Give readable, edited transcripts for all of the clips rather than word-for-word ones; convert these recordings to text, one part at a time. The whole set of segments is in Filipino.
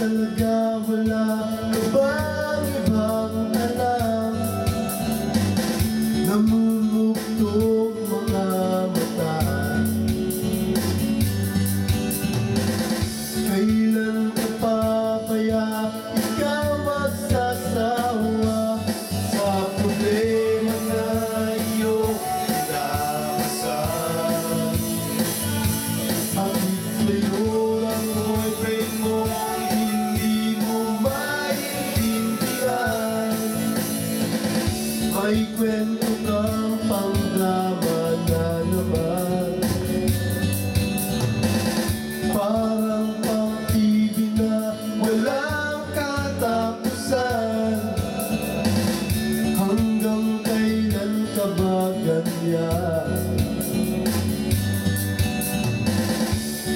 Talaga wala ka bang ibang alam? Namumugtog mga mata. Kailan ka pa kaya ikaw magsasawa sa problema na iyong pinakasan? Akit sa'yo ang boyfriend mo, may kwento kang pang-drama na naman. Parang pang-TV na walang katapusan. Hanggang kailan ka ba ganyan?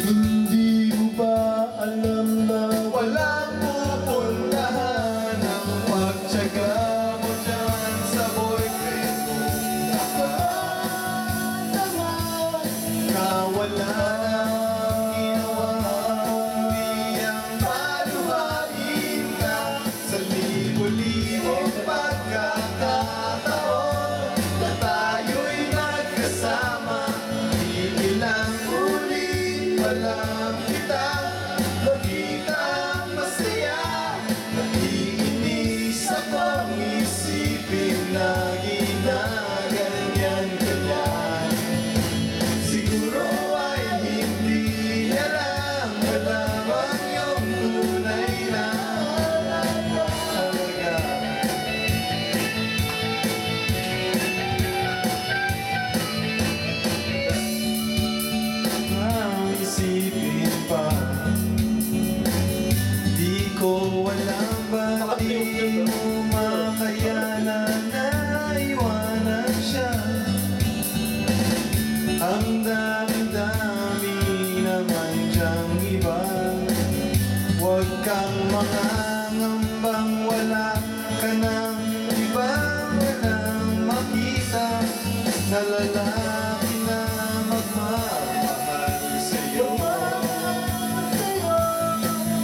Hindi mo ba alam na walang pupuntahan ang pagtyaga mo dyan sa boyfriend mo? Wala nang ginawa kundi ang paluhain ka sa libo-libong pagkakataon na tayo'y nagkasama. Ilang ulit pa lang kita nakita ang masaya. Naiinis akong isipin lagi na ganyan kaya. Siguro ay hindi niya lang malamang yung tunay na halaga. Ang isipin pa, di ko alam ba't di mo makayanan na iwanan siya. Ang dami-dami naman diyang iba. Huwag kang mangangambang wala ka ng ibang walang makita na lalaki na magmamahal sa'yo.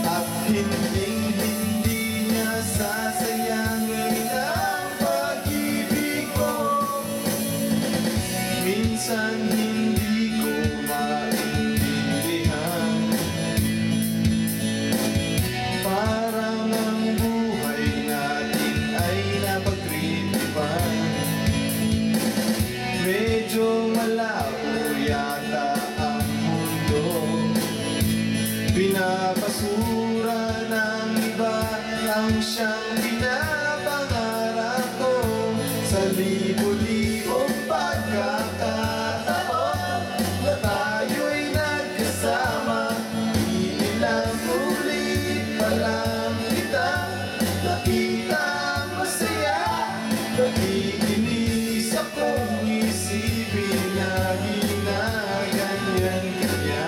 At hinding-hindi niya sasayangin ang pag-ibig ko. Minsan hindi ko maintindihan, parang ang buhay natin ay napagtripan. Medyo malabo yata ang mundo, pinapasura ng iba ang siyang pinapangarap ko. Sa libo-libong pagkakataon na tayo'y nagkasama, ilang ulit pa lang kita nakita ang masaya. Naiinis akong isipin lagi na ganyan kaya.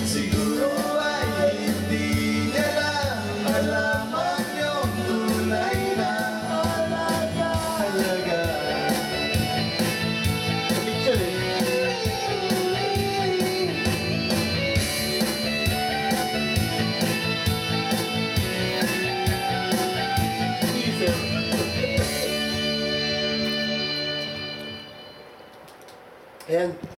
Siguro ay hindi niya lang malamang yung tunay na halaga. Ayan.